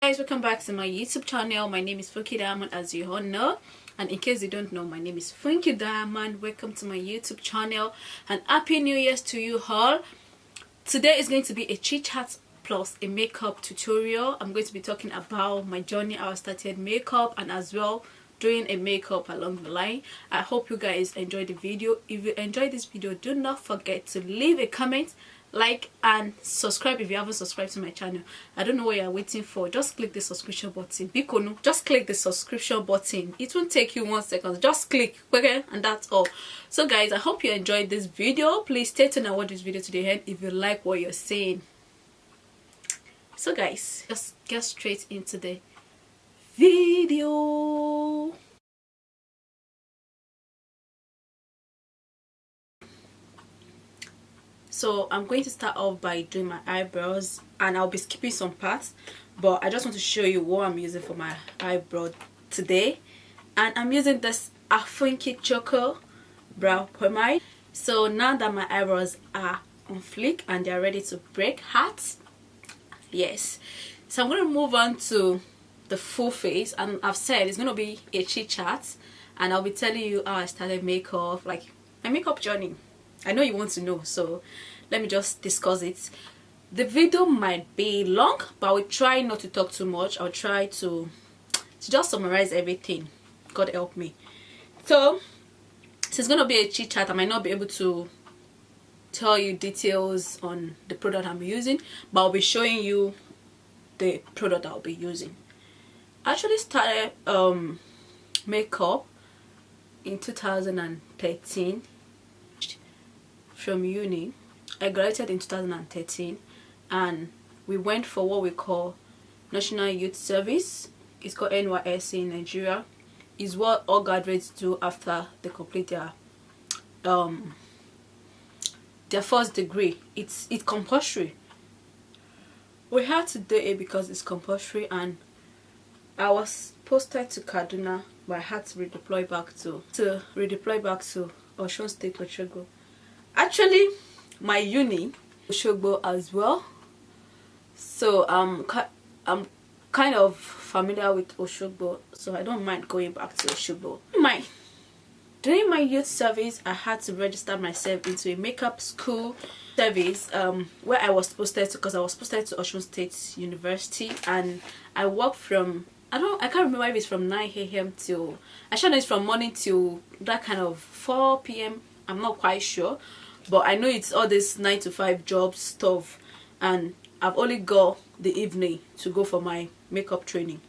Guys, welcome back to my YouTube channel. My name is Funky Diamond, as you all know, and in case you don't know, my name is Funky Diamond. Welcome to my YouTube channel and happy new year to you all. Today is going to be a chit chat plus a makeup tutorial. I'm going to be talking about my journey, how I started makeup, and as well doing a makeup along the line. I hope you guys enjoyed the video. If you enjoyed this video, do not forget to leave a comment, like, and subscribe if you haven't subscribed to my channel. I don't know what you're waiting for. Just click the subscription button. Bikono, just click the subscription button. It won't take you 1 second. Just click, okay, and that's all. So guys, I hope you enjoyed this video. Please stay tuned and watch this video to the end if you like what you're seeing. So guys, just get straight into the video. So I'm going to start off by doing my eyebrows, and I'll be skipping some parts, but I just want to show you what I'm using for my eyebrow today. And I'm using this FUNKIE Choco Brow Pomade. So now that my eyebrows are on fleek and they're ready to break hearts, yes, so I'm going to move on to the full face. And I've said it's going to be a chit chat, and I'll be telling you how I started makeup, like my makeup journey. I know you want to know, so let me just discuss it. The video might be long, but I will try not to talk too much. I'll try to just summarize everything. God help me. So it's going to be a chit chat. I might not be able to tell you details on the product I'm using, but I'll be showing you the product I'll be using. I actually started makeup in 2013 from uni. I graduated in 2013, and we went for what we call National Youth Service. It's called NYSC in Nigeria. It's what all graduates do after they complete their first degree. It's compulsory. We had to do it because it's compulsory, and I was posted to Kaduna, but I had to redeploy back to Osun State, Oshogbo. Actually, my uni Oshogbo as well, so I'm kind of familiar with Oshogbo, so I don't mind going back to Oshogbo. During my youth service, I had to register myself into a makeup school service where I was posted to, because I was posted to Osun State University, and I worked from I can't remember if it's from 9 a.m. till, actually know it's from morning till that kind of 4 p.m. I'm not quite sure, but I know it's all this 9 to 5 job stuff, and I've only got the evening to go for my makeup training.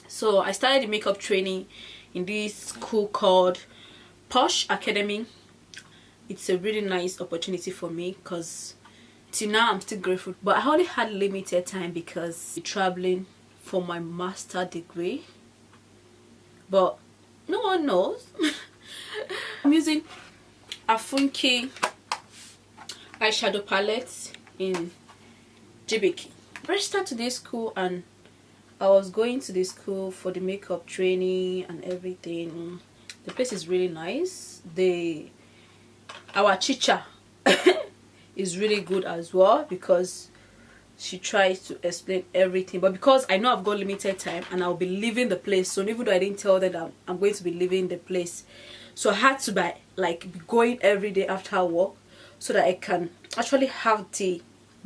So I started the makeup training in this school called Posh Academy. It's a really nice opportunity for me, because till now I'm still grateful, but I only had limited time because traveling for my master degree, but no one knows. I'm using a FUNKIE eyeshadow palette in GBK. I registered to this school, and I was going to this school for the makeup training and everything. The place is really nice. Our teacher is really good as well, because she tries to explain everything, but because I know I've got limited time and I'll be leaving the place soon, even though I didn't tell them that I'm going to be leaving the place, so I had to be going every day after work so that I can actually have the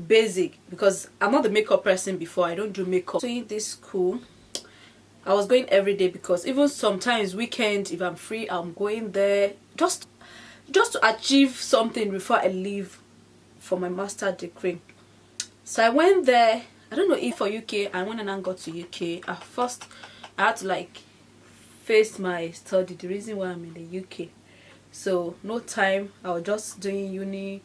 basic, because I'm not the makeup person before. I don't do makeup. So in this school, I was going every day, because even sometimes weekend, if I'm free, I'm going there just to achieve something before I leave for my master degree. So I went there. I don't know if for UK, and when I got to UK, at first I had to face my study, the reason why I'm in the UK. So no time, I was just doing uni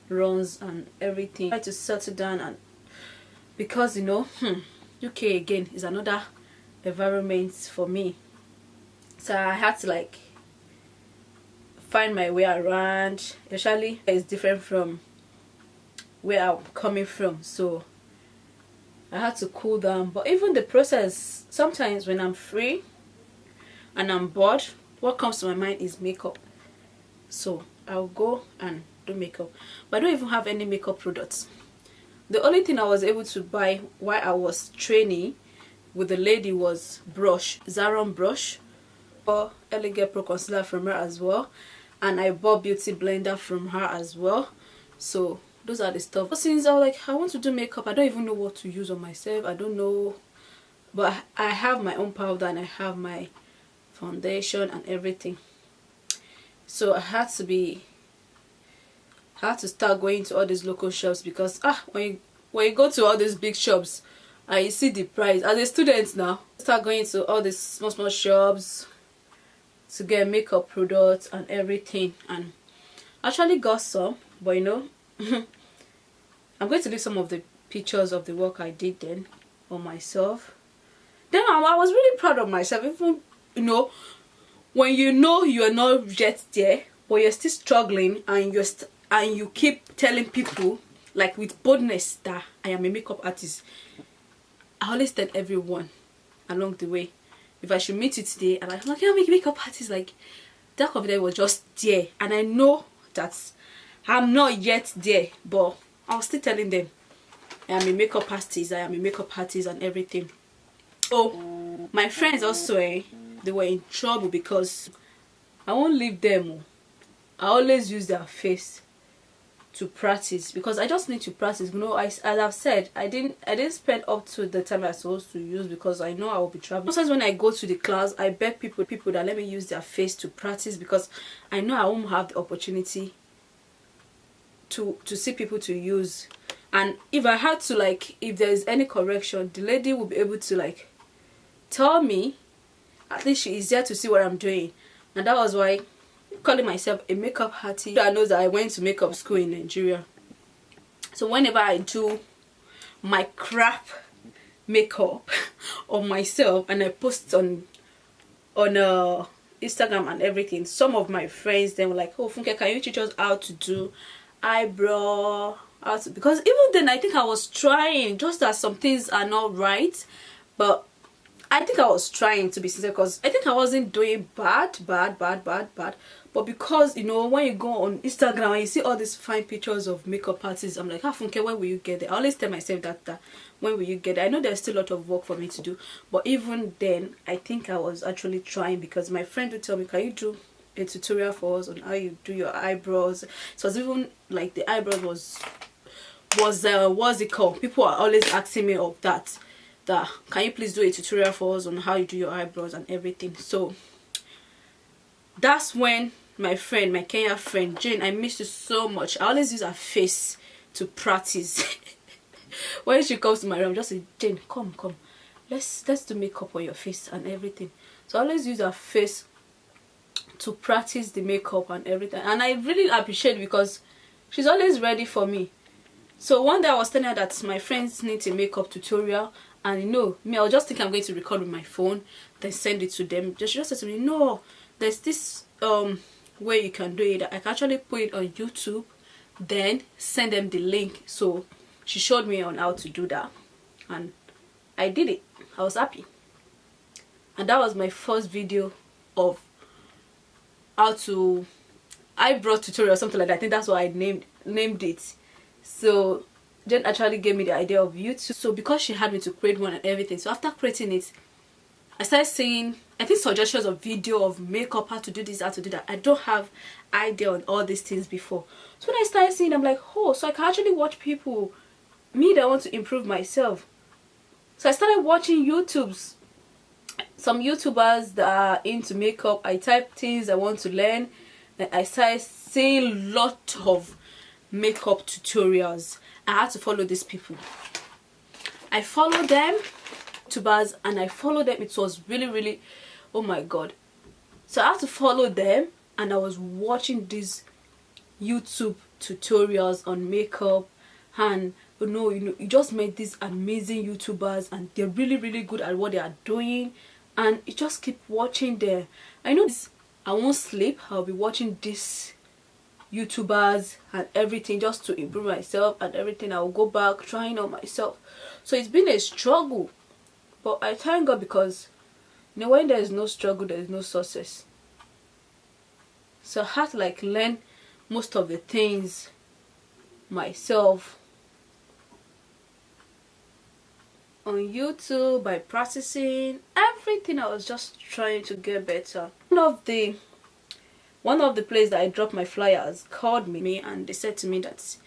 runs and everything. I had to settle down, and because UK again is another environment for me, so I had to find my way around. Especially it's different from where I'm coming from, so I had to cool down. But even the process, sometimes when I'm free and I'm bored, what comes to my mind is makeup. So I'll go and do makeup, but I don't even have any makeup products. The only thing I was able to buy while I was training with the lady was brush, Zaron brush, or Elegant Pro Concealer from her as well, and I bought Beauty Blender from her as well. So those are the stuff. But since I was like, I want to do makeup, I don't even know what to use on myself. I don't know, but I have my own powder and I have my foundation and everything. So I had to start going to all these local shops, because when you go to all these big shops and you see the price, as a student now, start going to all these small shops to get makeup products and everything. And actually got some, but you know, I'm going to leave some of the pictures of the work I did then on myself. Then I was really proud of myself, even, you know, when you know you are not yet there, but you're still struggling, and you keep telling people, like, with boldness, that I am a makeup artist. I always tell everyone along the way, if I should meet you today and I'm like, I'm a makeup artist, like, that confidence was just there. And I know that I'm not yet there, but I was still telling them I am a makeup artist, I am a makeup artist and everything. Oh, my friends also, they were in trouble because I won't leave them. I always use their face to practice, because I just need to practice. You know, as I've said, I didn't spend up to the time I was supposed to use, because I know I will be traveling. Sometimes when I go to the class, I beg people that let me use their face to practice, because I know I won't have the opportunity to see people to use. And if I had to, like, if there's any correction, the lady will be able to, like, tell me. At least she is there to see what I'm doing. And that was why, calling myself a makeup artist, I know that I went to makeup school in Nigeria. So whenever I do my crap makeup on myself and I post on Instagram and everything, some of my friends, they were like, oh, Funke, can you teach us how to do eyebrow? Because even then I think I was trying, just that some things are not right, but I think I was trying, to be sincere, because I think I wasn't doing bad. But because, you know, when you go on Instagram and you see all these fine pictures of makeup artists, I'm like, Funke, when will you get there? I always tell myself that when will you get there? I know there's still a lot of work for me to do, but even then, I think I was actually trying, because my friend would tell me, can you do a tutorial for us on how you do your eyebrows? So it was even like the eyebrows was what's it called? People are always asking me of that can you please do a tutorial for us on how you do your eyebrows and everything. So that's when my Kenya friend Jane, I miss you so much. I always use her face to practice. When she comes to my room, just say, Jane, come, let's do makeup on your face and everything. So I always use her face to practice the makeup and everything, and I really appreciate it, because she's always ready for me. So one day I was telling her that my friends need a makeup tutorial, and you know me, I'll just think I'm going to record with my phone, then send it to them. She just said to me, no, there's this way you can do it. I can actually put it on YouTube, then send them the link. So she showed me on how to do that, and I did it. I was happy, and that was my first video of how to eyebrow tutorial or something like that. I think that's what I named it. So Jen actually gave me the idea of YouTube. So because she had me to create one and everything, so after creating it, I started seeing, I think, suggestions of video of makeup, how to do this, how to do that. I don't have idea on all these things before. So when I started seeing, I'm like, oh, so I can actually watch people, me that want to improve myself. So I started watching some YouTubers that are into makeup. I type things I want to learn, and I started seeing a lot of makeup tutorials. I had to follow these people. I followed them, YouTubers, and I followed them. It was really, oh my god. So I had to follow them, and I was watching these YouTube tutorials on makeup, and you know, you just met these amazing YouTubers, and they're really good at what they are doing, and you just keep watching them. I know this, I won't sleep. I'll be watching these YouTubers and everything just to improve myself and everything. I'll go back trying on myself. So it's been a struggle, but I thank God, because you know, when there is no struggle, there is no success. So I had to like learn most of the things myself. on YouTube, by practicing everything. I was just trying to get better. One of the places that I dropped my flyers called me and they said to me that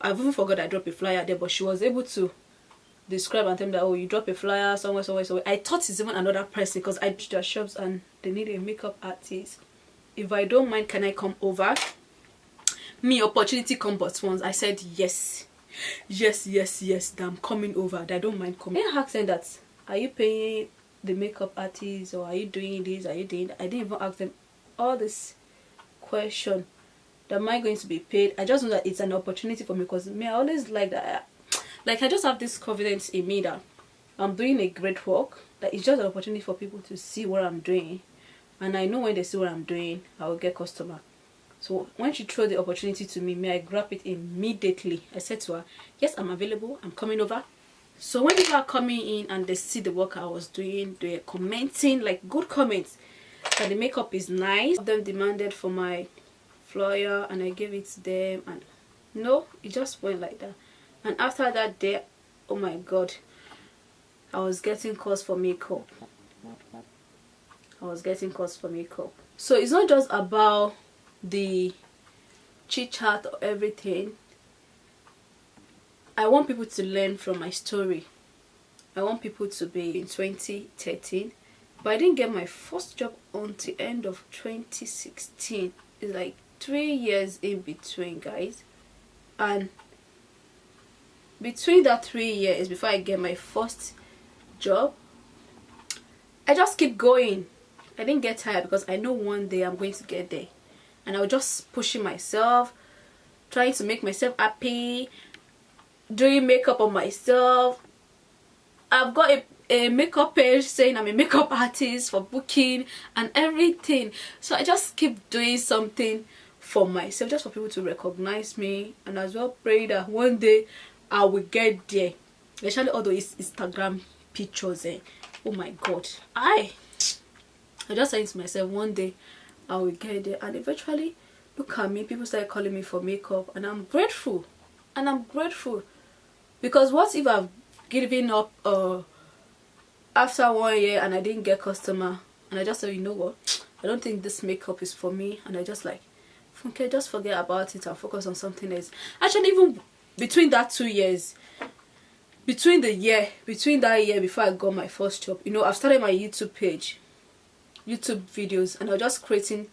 I've even forgot I dropped a flyer there, but she was able to describe and tell me that, oh, you drop a flyer somewhere. I thought it's even another person because I reached their shops and they need a makeup artist. If I don't mind, can I come over? Me, opportunity come but once. I said yes, that I'm coming over, that I don't mind coming. I asked them that, are you paying the makeup artist, or are you doing this, are you doing that? I didn't even ask them all this question, that am I going to be paid? I just know that it's an opportunity for me, because me, I always like that. Like, I just have this confidence in me that I'm doing a great work, that it's just an opportunity for people to see what I'm doing, and I know when they see what I'm doing, I will get customer. So when she threw the opportunity to me, I grab it immediately. I said to her, yes, I'm available, I'm coming over. So when people are coming in and they see the work I was doing, they're commenting, like good comments, that the makeup is nice. Them demanded for my flyer and I gave it to them, and no, it just went like that. And after that day, oh my god, I was getting calls for makeup. So it's not just about the chit chat or everything. I want people to learn from my story. I want people to be in 2013, but I didn't get my first job until end of 2016. It's like 3 years in between, guys, and between that 3 years before I get my first job, I just keep going. I didn't get tired because I know one day I'm going to get there. And I was just pushing myself, trying to make myself happy, doing makeup on myself. I've got a makeup page saying I'm a makeup artist for booking and everything. So I just keep doing something for myself, just for people to recognize me, and as well pray that one day I will get there. Especially all those Instagram pictures. Oh my god. I just saying to myself, one day I will get there, and eventually, look at me, people started calling me for makeup, and I'm grateful. Because what if I've given up after 1 year and I didn't get customer, and I just said, you know what, I don't think this makeup is for me, and I just like, okay, just forget about it and focus on something else. Actually, even between that 2 years, between that year before I got my first job, you know, I've started my YouTube page, YouTube videos, and I was just creating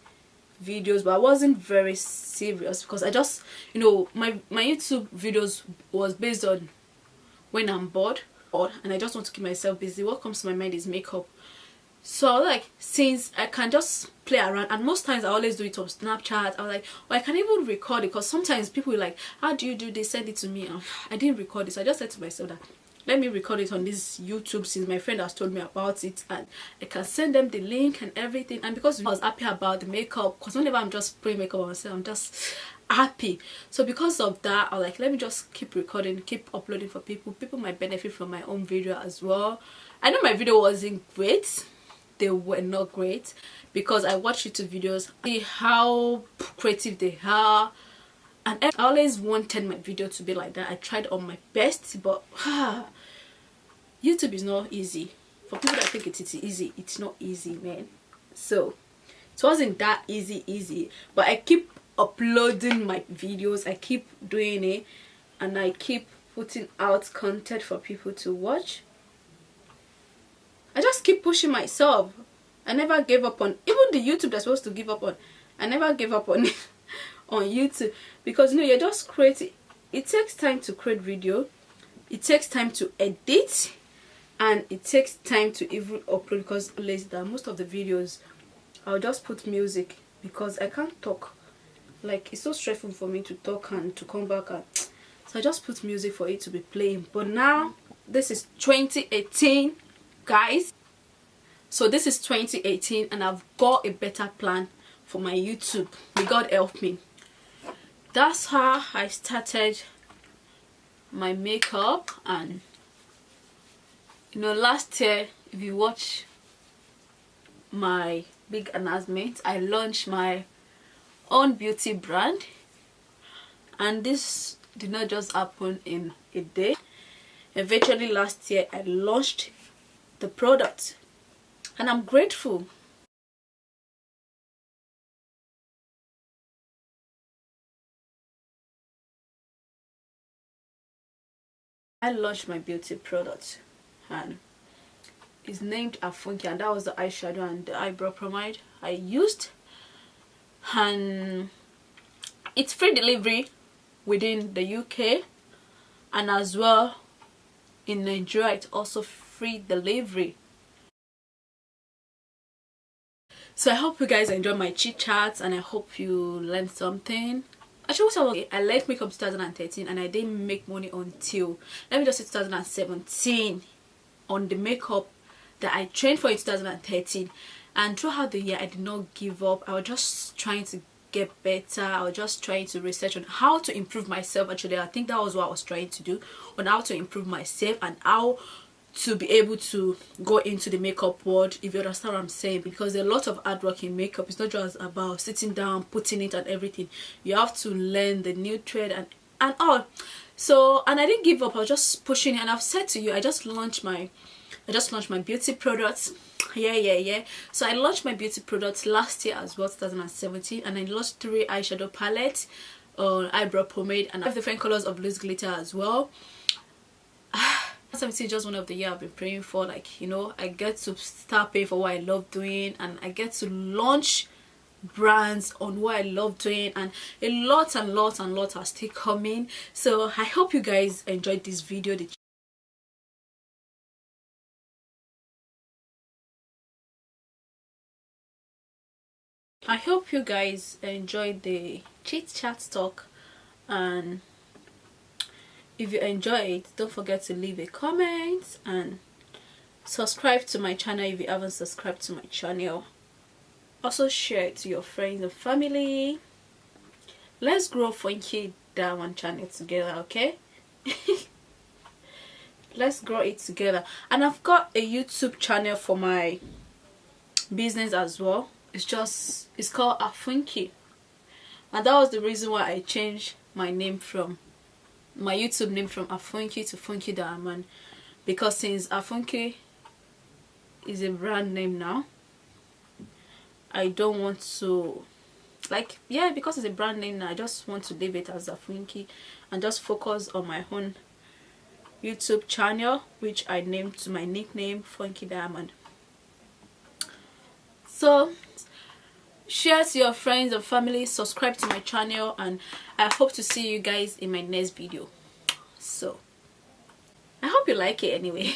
videos, but I wasn't very serious because I just, you know, my YouTube videos was based on when I'm bored and I just want to keep myself busy. What comes to my mind is makeup. So I was like, since I can just play around, and most times I always do it on Snapchat, I was like, well, I can even record it, because sometimes people are like, how do you do this, send it to me. I didn't record it, so I just said to myself that let me record it on this YouTube, since my friend has told me about it, and I can send them the link and everything. And because I was happy about the makeup, because whenever I'm just spraying makeup on myself, I'm just happy. So because of that, I was like, let me just keep recording, keep uploading for people. People might benefit from my own video as well. I know my video wasn't great, they were not great, because I watch YouTube videos, see how creative they are, and I always wanted my video to be like that. I tried on my best, but YouTube is not easy. For people that think it's easy, it's not easy, man. So it wasn't that easy, but I keep uploading my videos, I keep doing it, and I keep putting out content for people to watch. I just keep pushing myself. I never gave up on even the YouTube that's supposed to give up on. I never gave up on on YouTube, because you know, you're just creating. It takes time to create video, it takes time to edit, and it takes time to even upload, because later most of the videos I'll just put music because I can't talk. Like, it's so stressful for me to talk and to come back, and so I just put music for it to be playing. But now this is 2018, guys. So this is 2018 and I've got a better plan for my YouTube. May God help me. That's how I started my makeup. And you know, last year, if you watch my big announcement, I launched my own beauty brand, and this did not just happen in a day. eventually last year I launched the product, and I'm grateful. I launched my beauty product, and it's named FUNKIE, and that was the eyeshadow and the eyebrow pomade I used. And it's free delivery within the UK, and as well in Nigeria it's also free delivery. So I hope you guys enjoy my chit chats, and I hope you learned something. Actually, I left makeup 2013 and I didn't make money until, let me just say, 2017 on the makeup that I trained for in 2013. And throughout the year I did not give up. I was just trying to get better. I was just trying to research on how to improve myself. Actually, I think that was what I was trying to do, on how to improve myself and how to be able to go into the makeup world, if you understand what I'm saying, because there's a lot of hard work in makeup. It's not just about sitting down, putting it and everything. You have to learn the new trend and all. So, and I didn't give up. I was just pushing it, and I've said to you, I just launched my beauty products. Yeah. So I launched my beauty products last year as well, 2017, and I launched 3 eyeshadow palettes, eyebrow pomade, and I have different colors of loose glitter as well. 2017 is just one of the year I've been praying for. Like, you know, I get to start paying for what I love doing, and I get to launch brands on what I love doing, and a lot are still coming. So I hope you guys enjoyed this video. I hope you guys enjoyed the chit chat talk, and if you enjoy it, don't forget to leave a comment and subscribe to my channel if you haven't subscribed to my channel. Also share it to your friends and family. Let's grow Funky Diamond channel together, okay? Let's grow it together. And I've got a YouTube channel for my business as well. It's called FUNKIE, and that was the reason why I changed my name from my YouTube name from FUNKIE to Funky Diamond, because since FUNKIE is a brand name now, I don't want to, like, yeah, because it's a brand name now, I just want to leave it as FUNKIE and just focus on my own YouTube channel, which I named to my nickname, Funky Diamond. So share to your friends and family, subscribe to my channel, and I hope to see you guys in my next video. So I hope you like it anyway.